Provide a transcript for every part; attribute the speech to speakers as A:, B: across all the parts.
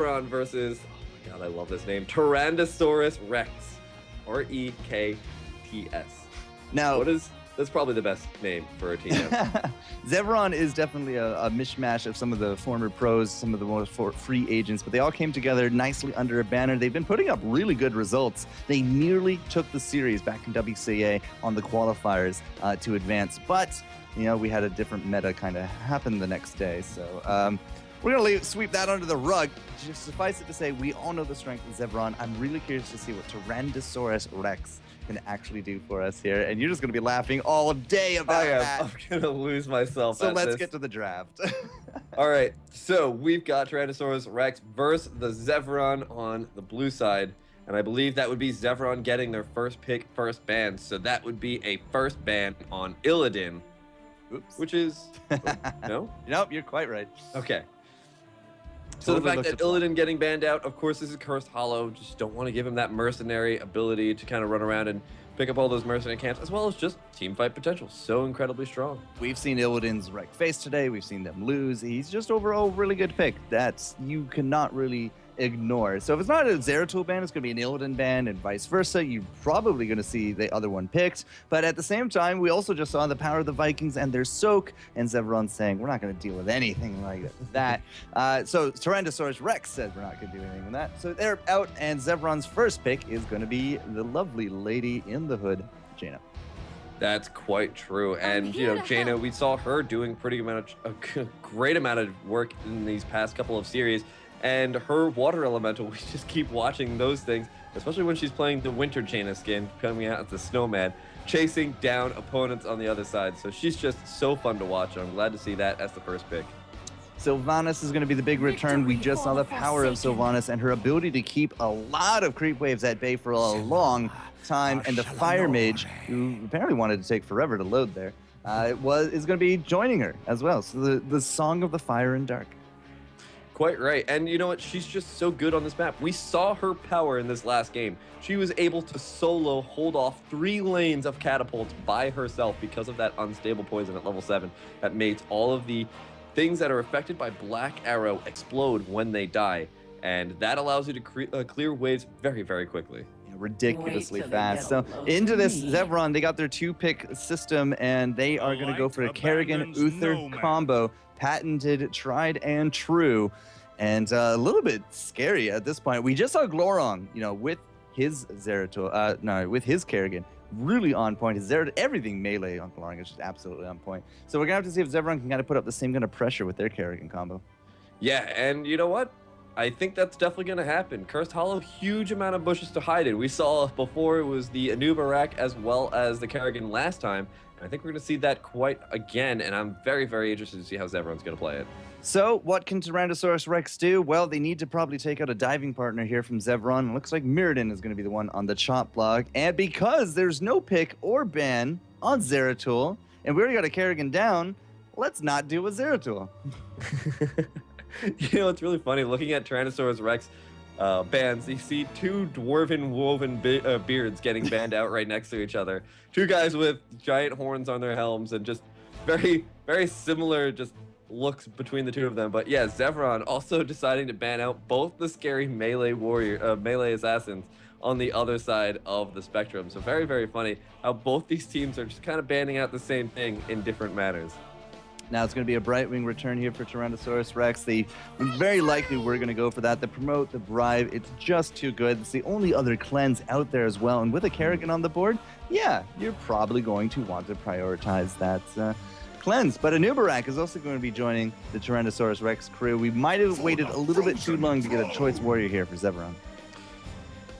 A: Zeveron versus, oh my god, I love this name, Tryandesaurus REKTS, REKTS.
B: Now,
A: that's probably the best name for a team.
B: Zeveron is definitely a mishmash of some of the former pros, some of the most free agents, but they all came together nicely under a banner. They've been putting up really good results. They nearly took the series back in WCA on the qualifiers to advance, but we had a different meta kind of happen the next day. So we're going to sweep that under the rug. Just suffice it to say, we all know the strength of Zeveron. I'm really curious to see what Tryandesaurus REKTS can actually do for us here, and you're just going to be laughing all day about that.
A: I'm going to lose myself.
B: So let's get to the draft.
A: All right, so we've got Tryandesaurus REKTS versus the Zeveron on the blue side, and I believe that would be Zeveron getting their first pick, first ban. So that would be a first ban on Illidan.
B: Oops.
A: Which is no?
B: Nope, you're quite right.
A: Okay. So the fact that Illidan getting banned out, of course, this is Cursed Hollow. Just don't want to give him that mercenary ability to kind of run around and pick up all those mercenary camps, as well as just team fight potential. So incredibly strong.
B: We've seen Illidan's wrecked face today. We've seen them lose. He's just overall a really good pick. That's you cannot really ignore. So if it's not a Zeratul ban, it's going to be an Illidan ban and vice versa. You're probably going to see the other one picked. But at the same time, we also just saw the power of the Vikings and their soak, and Zeveron's saying, we're not going to deal with anything like that. So Tryandesaurus REKTS said we're not going to do anything with that. So they're out, and Zeveron's first pick is going to be the lovely lady in the hood, Jaina.
A: That's quite true. And, Jaina, we saw her doing a great amount of work in these past couple of series. And her water elemental, we just keep watching those things, especially when she's playing the winter Jaina skin, coming out as the snowman, chasing down opponents on the other side. So she's just so fun to watch. I'm glad to see that as the first pick.
B: Sylvanas is going to be the big return. We just saw the power of Sylvanas and her ability to keep a lot of creep waves at bay for a long time. And the Fire Mage, who apparently wanted to take forever to load there, is going to be joining her as well. So the Song of the Fire and Dark.
A: Quite right. And you know what? She's just so good on this map. We saw her power in this last game. She was able to solo hold off 3 lanes of catapults by herself because of that unstable poison at level 7 that makes all of the things that are affected by Black Arrow explode when they die. And that allows you to clear waves very, very quickly.
B: Ridiculously fast. So into this Zeveron, they got their 2-pick system, and they are going to go for a Kerrigan Uther combo, patented, tried and true, and a little bit scary at this point. We just saw Glorong, with his Zeratul, with his Kerrigan, really on point. His Zeratul, everything melee on Glorong is just absolutely on point. So we're gonna have to see if Zeveron can kind of put up the same kind of pressure with their Kerrigan combo.
A: Yeah, and you know what? I think that's definitely going to happen. Cursed Hollow, huge amount of bushes to hide in. We saw before it was the Anubarak as well as the Kerrigan last time. And I think we're going to see that quite again, and I'm very, very interested to see how Zeveron's going to play it.
B: So what can Tryandesaurus REKTS do? Well, they need to probably take out a diving partner here from Zeveron. It looks like Mirrodin is going to be the one on the chop block. And because there's no pick or ban on Zeratul, and we already got a Kerrigan down, let's not deal with Zeratul.
A: It's really funny looking at Tryandesaurus REKTS bans. You see 2 dwarven woven beards getting banned out right next to each other. 2 guys with giant horns on their helms, and just very, very similar just looks between the 2 of them. But yeah, Zeveron also deciding to ban out both the scary melee melee assassins on the other side of the spectrum. So very, very funny how both these teams are just kind of banning out the same thing in different manners.
B: Now it's going to be a Brightwing return here for Tryandesaurus REKTS. They very likely we're going to go for that. The promote, the bribe, it's just too good. It's the only other cleanse out there as well. And with a Kerrigan on the board, yeah, you're probably going to want to prioritize that cleanse. But Anubarak is also going to be joining the Tryandesaurus REKTS crew. We might have waited a little bit too long to get a choice warrior here for Zeveron.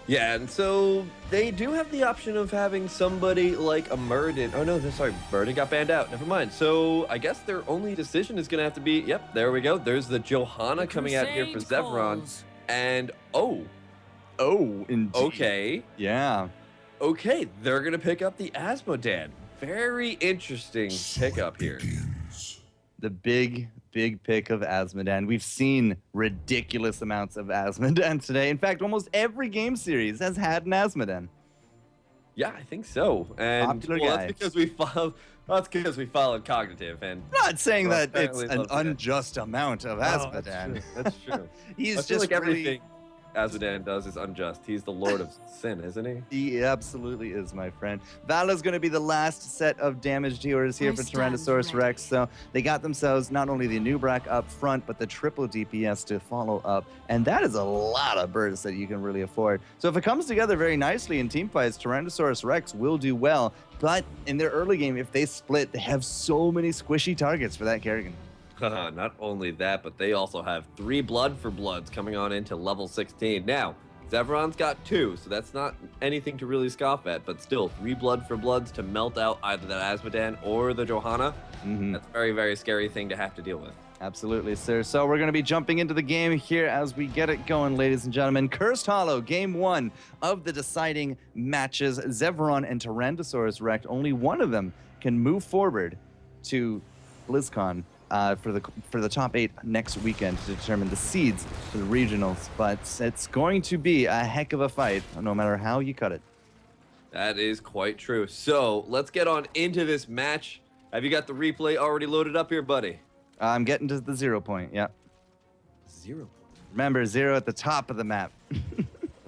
A: Yeah, and so they do have the option of having somebody like a Mirrodin. Oh, no, sorry, Mirrodin got banned out. Never mind. So I guess their only decision is going to have to be, yep, there we go. There's the Johanna coming out here for Zeveron. And, oh,
B: indeed.
A: Okay.
B: Yeah.
A: Okay, they're going to pick up the Asmodan. Very interesting pickup here.
B: The big pick of Asmodan. We've seen ridiculous amounts of Asmodan today. In fact, almost every game series has had an Asmodan.
A: Yeah, I think so. And
B: popular guy.
A: That's because we That's because we followed cognitive and.
B: I'm not saying
A: Well,
B: that it's
A: apparently
B: an
A: loves it.
B: unjust amount of
A: Oh,
B: Azmodan.
A: that's true.
B: He's
A: I feel
B: just
A: like
B: really-
A: everything Azmodan does is unjust. He's the Lord of Sin, isn't he?
B: He absolutely is, my friend. Vala's going to be the last set of damage dealers here for Tyrannosaurus Rex. So they got themselves not only the Nubrak up front, but the triple DPS to follow up. And that is a lot of bursts that you can really afford. So if it comes together very nicely in team fights, Tyrannosaurus Rex will do well. But in their early game, if they split, they have so many squishy targets for that Kerrigan.
A: Not only that, but they also have 3 Blood for Bloods coming on into level 16. Now, Zeveron's got 2, so that's not anything to really scoff at, but still, 3 Blood for Bloods to melt out either that Azmodan or the Johanna. That's a very, very scary thing to have to deal with.
B: Absolutely, sir. So we're going to be jumping into the game here as we get it going, ladies and gentlemen. Cursed Hollow, game 1 of the deciding matches. Zeveron and Tyrannosaurus Rex, only one of them can move forward to BlizzCon for the top 8 next weekend to determine the seeds for the regionals. But it's going to be a heck of a fight, no matter how you cut it.
A: That is quite true. So let's get on into this match. Have you got the replay already loaded up here, buddy?
B: I'm getting to the 0 point, yeah.
A: 0 point.
B: Remember, 0 at the top of the map.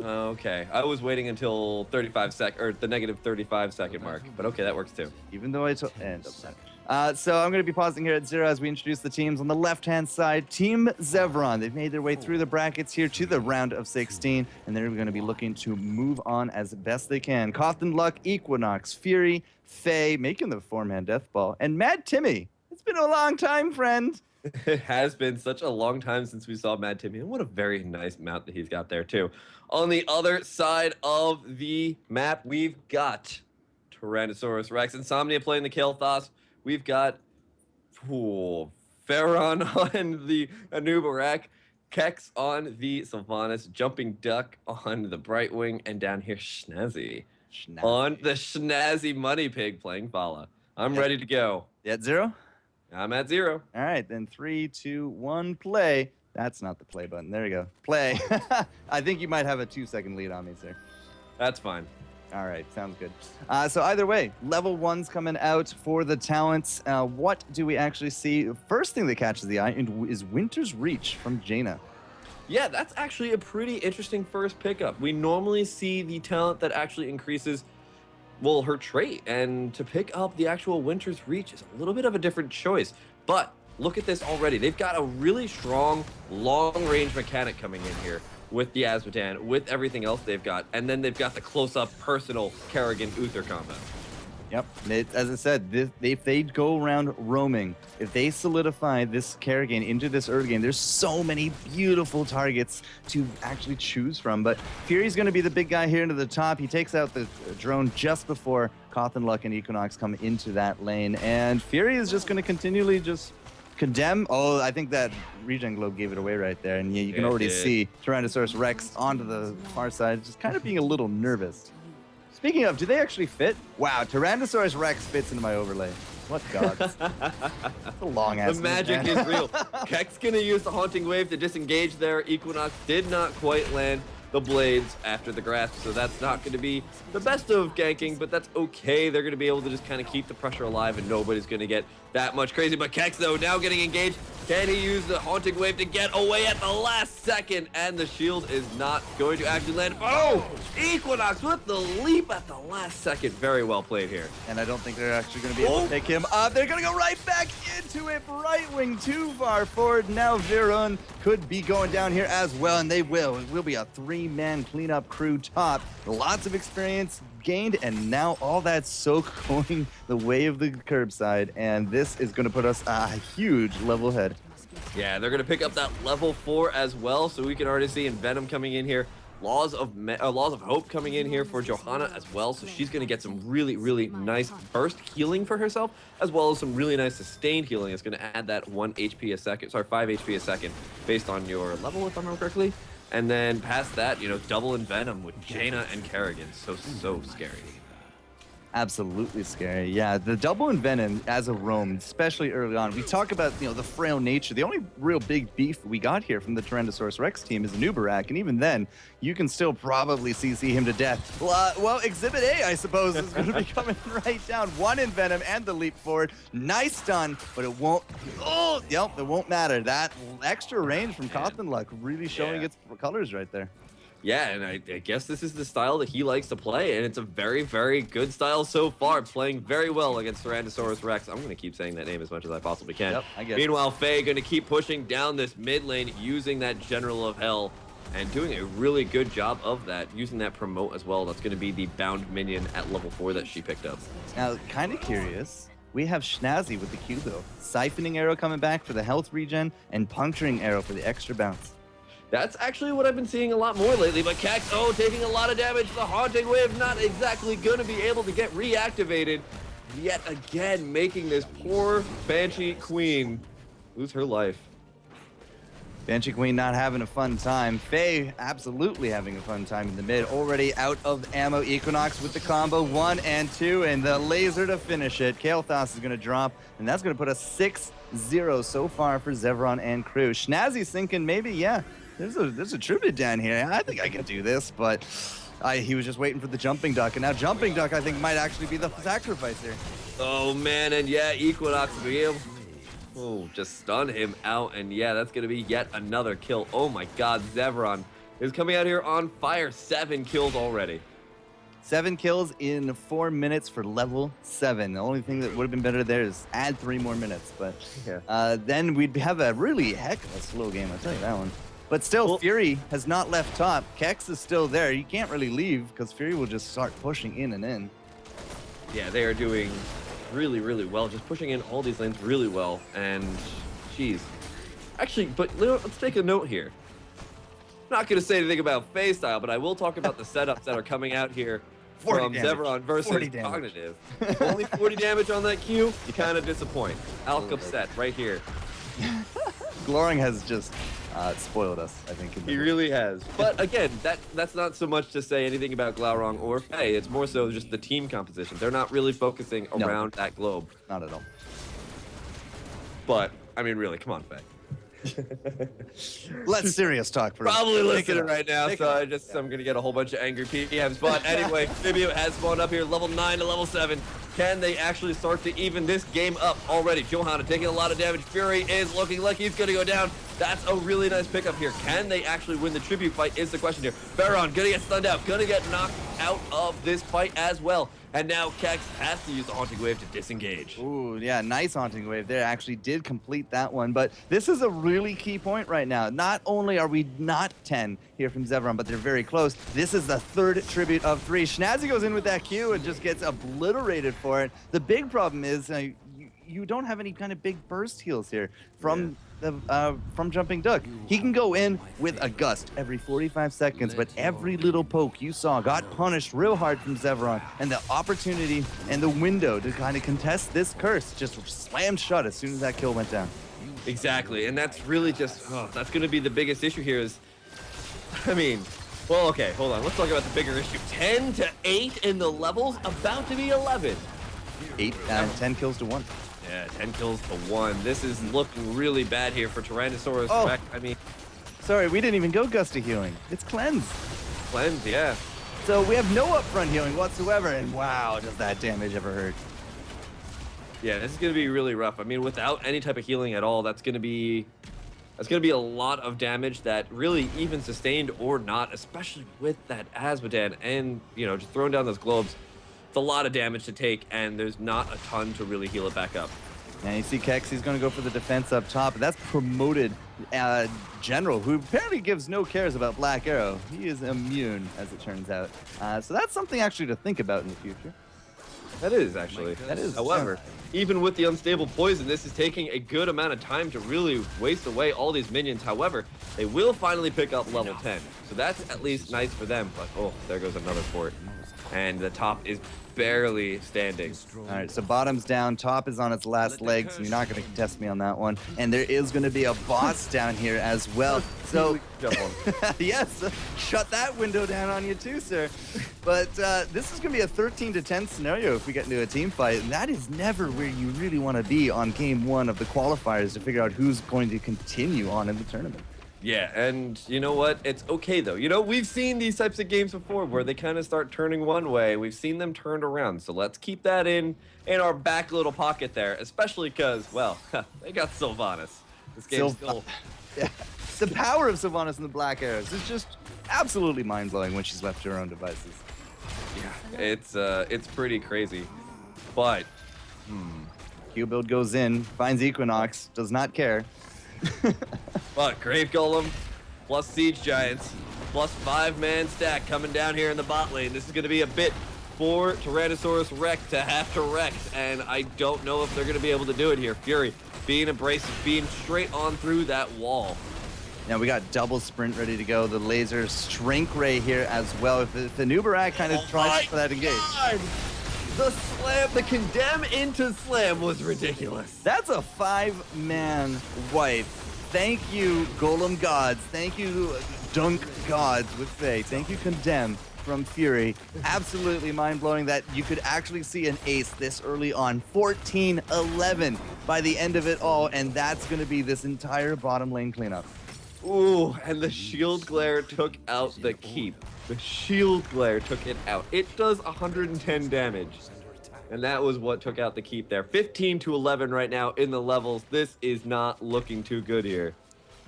A: Okay, I was waiting until 35 or the negative 35 second mark, but okay, that works too.
B: Even though I told... So I'm going to be pausing here at 0 as we introduce the teams. On the left-hand side, Team Zeveron. They've made their way through the brackets here to the round of 16, and they're going to be looking to move on as best they can. Cawthon Luck, Equinox, Fury, Faye, making the 4-man death ball, and Mad Timmy. It's been a long time, friend.
A: It has been such a long time since we saw Mad Timmy, and what a very nice mount that he's got there too. On the other side of the map, we've got Tyrannosaurus Rex, Insomnia playing the Kael'thas. We've got Pharaon on the Anubarak, Kex on the Sylvanas, Jumping Duck on the Brightwing, and down here Schnazzy on the Schnazzy Money Pig playing Vala. I'm ready to go.
B: You at 0?
A: I'm at 0.
B: All right, then 3, 2, 1, play. That's not the play button. There you go. Play. I think you might have a 2-second lead on me, sir.
A: That's fine.
B: All right, sounds good. So either way, level 1's coming out for the talents. What do we actually see? First thing that catches the eye is Winter's Reach from Jaina.
A: Yeah, that's actually a pretty interesting first pickup. We normally see the talent that actually increases, well, her trait, and to pick up the actual Winter's Reach is a little bit of a different choice. But look at this already. They've got a really strong long-range mechanic coming in here with the Azmodan, with everything else they've got, and then they've got the close-up personal Kerrigan Uther combo.
B: Yep. As I said, if they go around roaming, if they solidify this Kerrigan into this early game, there's so many beautiful targets to actually choose from. But Fury's going to be the big guy here into the top. He takes out the drone just before Cawthon Luck and Equinox come into that lane. And Fury is just going to continually just condemn. Oh, I think that regen globe gave it away right there. And yeah, you can already see Tyrannosaurus Rex onto the far side, just kind of being a little nervous. Speaking of, do they actually fit? Wow, Tyrannosaurus Rex fits into my overlay. What gods? That's a long ass.
A: The magic is real. Keck's gonna use the Haunting Wave to disengage there. Equinox did not quite land the blades after the grasp, so that's not gonna be the best of ganking, but that's okay. They're gonna be able to just kind of keep the pressure alive, and nobody's gonna get that much crazy. But Kex, though, now getting engaged. Can he use the Haunting Wave to get away at the last second? And the shield is not going to actually land. Oh! Equinox with the leap at the last second. Very well played here.
B: And I don't think they're actually going to be able to pick him up. They're going to go right back into it. Right wing too far forward. Now Zeveron could be going down here as well, and they will. It will be a 3-man cleanup crew top. Lots of experience gained, and now all that soak going the way of the curbside, and this is going to put us a huge level ahead.
A: Yeah, they're going to pick up that level 4 as well, so we can already see Venom coming in here. Laws of Hope coming in here for Johanna as well, so she's going to get some really, really nice burst healing for herself, as well as some really nice sustained healing. It's going to add that 5 HP a second, based on your level, if I remember correctly. And then past that, you know, double in Venom with Jaina and Kerrigan. So scary.
B: Absolutely scary. Yeah, the double envenom as a roam, especially early on. We talk about, you know, the frail nature. The only real big beef we got here from the Tyrannosaurus Rex team is Nubarak, and even then, you can still probably CC him to death. Well, Exhibit A, I suppose, is going to be coming right down. One envenom and the leap forward. Nice stun, but it won't. Oh, yep, it won't matter. That extra range from Cottonluck really showing its colors right there.
A: Yeah, and I guess this is the style that he likes to play, and it's a very, very good style so far, playing very well against Tyrannosaurus Rex. I'm going to keep saying that name as much as I possibly can.
B: Yep, I get
A: Meanwhile, Faye going to keep pushing down this mid lane, using that General of Hell, and doing a really good job of that, using that promote as well. That's going to be the bound minion at level 4 that she picked up.
B: Now, kind of curious. We have Schnazzy with the Q, though. Siphoning arrow coming back for the health regen, and puncturing arrow for the extra bounce.
A: That's actually what I've been seeing a lot more lately, but Kex, taking a lot of damage. The Haunting Wave not exactly going to be able to get reactivated. Yet again, making this poor Banshee Queen lose her life.
B: Banshee Queen not having a fun time. Faye absolutely having a fun time in the mid. Already out of ammo. Equinox with the combo 1 and 2, and the laser to finish it. Kael'thas is going to drop, and that's going to put us 6-0 so far for Zeveron and crew. Schnazzy's thinking maybe, yeah, there's a tribute down here. I think I can do this, but he was just waiting for the jumping duck, and now jumping duck I think might actually be the sacrifice here.
A: Oh man, and yeah, Equinox will be able just stun him out, and yeah, that's gonna be yet another kill. Oh my god, Zeveron is coming out here on fire. 7 kills already.
B: 7 kills in 4 minutes for level 7. The only thing that would have been better there is add 3 more minutes, but then we'd have a really heck of a slow game, I'll tell you that one. But still, Fury has not left top. Kex is still there. You can't really leave because Fury will just start pushing in and in.
A: Yeah, they are doing really, really well. Just pushing in all these lanes really well. And, geez. Actually, but let's take a note here. I'm not going to say anything about Faye style, but I will talk about the setups that are coming out here from Zeveron versus Cognitive. Only 40 damage on that Q. You kind of disappoint. Alk upset right here.
B: Gloring has just spoiled us, I think.
A: He really has. But again, that's not so much to say anything about Glaurung or Faye. It's more so just the team composition. They're not really focusing around that globe.
B: Not at all.
A: But, I mean, really, come on, Faye.
B: Let's serious talk for
A: probably listening right now, so I'm gonna get a whole bunch of angry PMs. But anyway, Fibio has spawned up here, level 9 to level 7. Can they actually start to even this game up already? Johanna taking a lot of damage. Fury is looking like he's gonna go down. That's a really nice pickup here. Can they actually win the tribute fight is the question here. Baron gonna get stunned out, gonna get knocked out of this fight as well. And now Kex has to use the Haunting Wave to disengage.
B: Ooh, yeah, nice Haunting Wave there. Actually did complete that one. But this is a really key point right now. Not only are we not 10 here from Zeveron, but they're very close. This is the 3rd tribute of 3. Schnazzy goes in with that Q and just gets obliterated for it. The big problem is you don't have any kind of big burst heals here from Jumping Duck. He can go in with a gust every 45 seconds, but every little poke you saw got punished real hard from Zeveron, and the opportunity and the window to kind of contest this curse just slammed shut as soon as that kill went down.
A: Exactly, and that's really just, that's going to be the biggest issue here is, I mean, well, okay, hold on. Let's talk about the bigger issue. 10 to 8 in the levels, about to be 11.
B: 10 kills to 1.
A: Yeah, 10 kills to 1. This is looking really bad here for Tyrannosaurus Rex. I mean,
B: sorry, we didn't even go gust of healing. It's cleanse.
A: Cleanse, yeah.
B: So we have no upfront healing whatsoever, and wow, does that damage ever hurt.
A: Yeah, this is going to be really rough. I mean, without any type of healing at all, that's going to be a lot of damage that really even sustained or not, especially with that Azmodan and, you know, just throwing down those globes. It's a lot of damage to take, and there's not a ton to really heal it back up.
B: And you see Kex, he's going to go for the defense up top. That's promoted General, who apparently gives no cares about Black Arrow. He is immune, as it turns out. So that's something actually to think about in the future.
A: That is, actually.
B: That is.
A: However, even with the unstable poison, this is taking a good amount of time to really waste away all these minions. However, they will finally pick up level 10. So that's at least nice for them. But, oh, there goes another fort. and the top is barely standing.
B: All right, so bottom's down, top is on its last leg, so you're not going to contest me on that one. And there is going to be a boss down here as well. So,
A: Jump on.
B: yes, shut that window down on you too, sir. But this is going to be a 13-10 scenario if we get into a team fight. And that is never where you really want to be on game one of the qualifiers to figure out who's going to continue on in the tournament.
A: Yeah, and you know what? It's okay though. You know, we've seen these types of games before where they kind of start turning one way. We've seen them turned around. So let's keep that in our back little pocket there, especially because, well, they got Sylvanas. This game's still...
B: Yeah. The power of Sylvanas and the Black Arrows is just absolutely mind-blowing when she's left to her own devices.
A: Yeah, it's pretty crazy. But,
B: Q-Build goes in, finds Equinox, does not care.
A: But Grave Golem plus Siege Giants plus 5-man stack coming down here in the bot lane. This is going to be a bit for Tryandesaurus REKTS to have to wreck, and I don't know if they're going to be able to do it here. Fury being abrasive, being straight on through that wall.
B: Now we got double sprint ready to go. The laser shrink ray here as well. If the Nubarak kind of tries for that engage.
A: God. The slam, the condemn into slam was ridiculous.
B: That's a 5-man wipe. Thank you, Golem Gods. Thank you, Dunk Gods would say. Thank you, Condemn from Fury. Absolutely mind-blowing that you could actually see an ace this early on. 14-11 by the end of it all, and that's going to be this entire bottom lane cleanup.
A: Ooh, and the shield glare took out the keep. The shield glare took it out. It does 110 damage. And that was what took out the keep there. 15-11 right now in the levels. This is not looking too good here.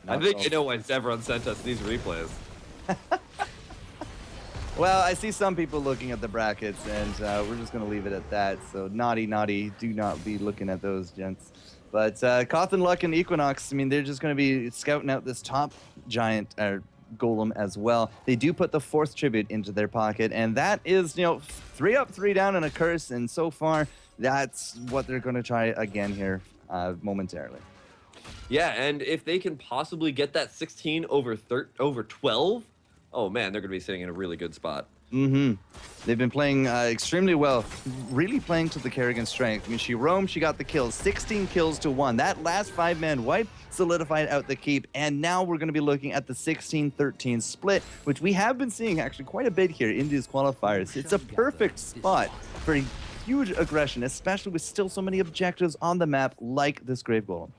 A: I think you know why Zeveron sent us these replays.
B: Well, I see some people looking at the brackets, and we're just going to leave it at that. So naughty, do not be looking at those, gents. But Cawthon, Luck, and Equinox, I mean, they're just going to be scouting out this top giant golem as well. They do put the 4th tribute into their pocket, and that is, 3 up, 3 down, and a curse. And so far, that's what they're going to try again here momentarily.
A: Yeah, and if they can possibly get that 16 over 12, oh man, they're going to be sitting in a really good spot.
B: They've been playing extremely well, really playing to the Kerrigan strength. I mean, she roamed, she got the kills, 16 kills to 1. That last 5-man wipe solidified out the keep, and now we're going to be looking at the 16-13 split, which we have been seeing actually quite a bit here in these qualifiers. It's a perfect spot for huge aggression, especially with still so many objectives on the map like this Grave Golem.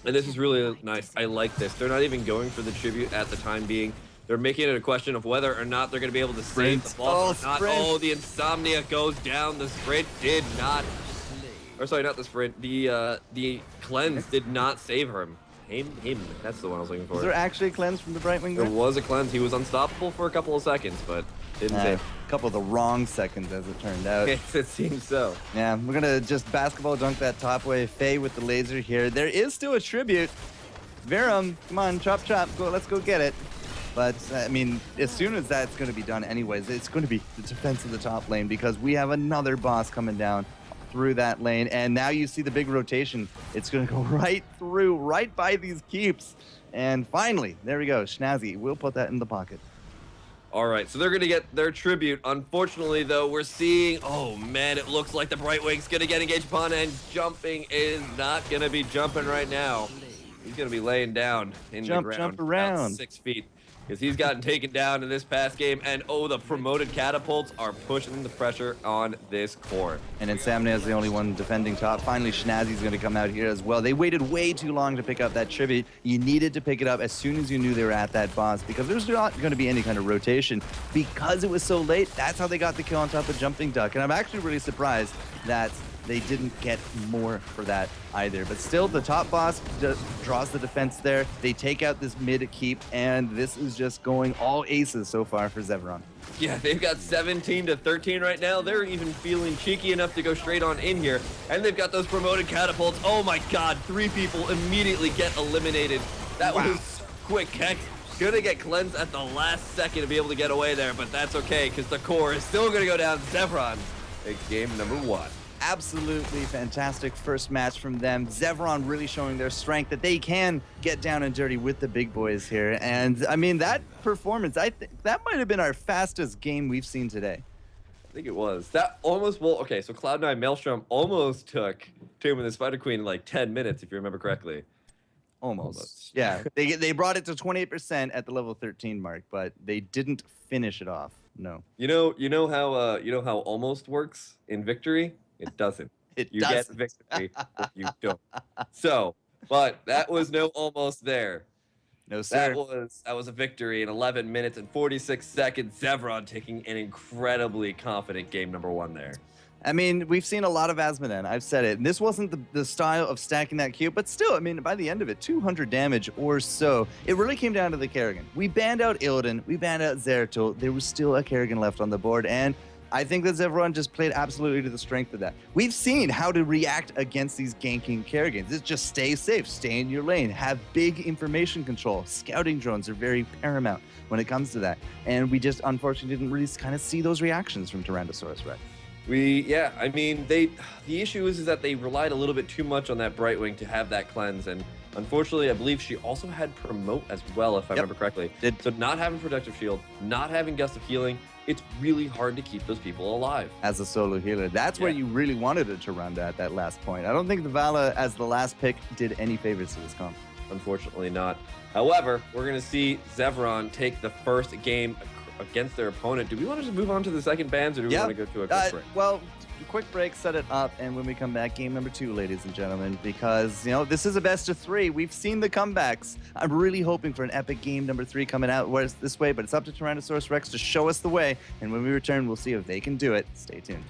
A: And this is really nice. I like this. They're not even going for the tribute at the time being. They're making it a question of whether or not they're going to be able to save the boss or not. Oh, the Insomnia goes down. The sprint did not. Or sorry, not the sprint. The cleanse did not save him. Him. That's the one I was looking for.
B: Is there actually a cleanse from the Brightwing?
A: There was a cleanse. He was unstoppable for a couple of seconds, but didn't save.
B: A couple of the wrong seconds, as it turned out.
A: It seems so.
B: Yeah, we're going to just basketball dunk that top way. Faye with the laser here. There is still a tribute. Verum, come on, chop. Go, let's go get it. But, I mean, as soon as that's going to be done anyways, it's going to be the defense of the top lane because we have another boss coming down through that lane. And now you see the big rotation. It's going to go right through, right by these keeps. And finally, there we go. Schnazzy, we'll put that in the pocket.
A: All right, so they're going to get their tribute. Unfortunately, though, we're seeing... Oh, man, it looks like the Brightwing's going to get engaged upon, and jumping is not going to be jumping right now. He's going to be laying down in the ground.
B: Jump around.
A: About 6 feet. Because he's gotten taken down in this past game, and oh, the promoted catapults are pushing the pressure on this core.
B: And Insomnia is the only one defending top. Finally, Schnazzy's going to come out here as well. They waited way too long to pick up that tribute. You needed to pick it up as soon as you knew they were at that boss, because there's not going to be any kind of rotation. Because it was so late, that's how they got the kill on top of Jumping Duck. And I'm actually really surprised that they didn't get more for that either. But still, the top boss draws the defense there. They take out this mid keep, and this is just going all aces so far for Zeveron.
A: Yeah, they've got 17-13 right now. They're even feeling cheeky enough to go straight on in here. And they've got those promoted catapults. Oh my god, 3 people immediately get eliminated. That was quick. Heck, gonna get cleansed at the last second to be able to get away there, but that's okay, because the core is still gonna go down. Zeveron takes game number 1.
B: Absolutely fantastic first match from them. Zeveron really showing their strength, that they can get down and dirty with the big boys here. And I mean, that performance, I think that might have been our fastest game we've seen today.
A: think it was. That almost, well, okay, so Cloud9 Maelstrom almost took Tomb of the Spider Queen in like 10 minutes, if you remember correctly.
B: Almost. Yeah, they brought it to 28% at the level 13 mark, but they didn't finish it off. No.
A: You know how almost works in victory? It doesn't.
B: It
A: get
B: doesn't.
A: victory or you don't. So, but that was no almost there.
B: No, sir.
A: That was a victory in 11 minutes and 46 seconds. Zeveron taking an incredibly confident game number 1 there.
B: I mean, we've seen a lot of Asmodan. I've said it. And this wasn't the style of stacking that cube, but still, I mean, by the end of it, 200 damage or so. It really came down to the Kerrigan. We banned out Illidan. We banned out Zeratul. There was still a Kerrigan left on the board, and I think that Zeveron just played absolutely to the strength of that. We've seen how to react against these ganking Kerrigans. It's just stay safe, stay in your lane, have big information control. Scouting drones are very paramount when it comes to that. And we just unfortunately didn't really kind of see those reactions from Tyrannosaurus Rex.
A: I mean, the issue is that they relied a little bit too much on that Brightwing to have that cleanse, and unfortunately, I believe she also had Promote as well, if I remember correctly. So not having Protective Shield, not having Gust of Healing, it's really hard to keep those people alive.
B: As a solo healer, that's where you really wanted it to run at that last point. I don't think the Vala, as the last pick, did any favors to this comp.
A: Unfortunately not. However, we're going to see Zeveron take the first game against their opponent. Do we want to just move on to the second bands, or do we want to go to a quick break?
B: Well, quick break, set it up, and when we come back, game number 2, ladies and gentlemen, because, you know, this is a best of 3. We've seen the comebacks. I'm really hoping for an epic game number 3 coming out this way, but it's up to Tyrannosaurus Rex to show us the way, and when we return, we'll see if they can do it. Stay tuned.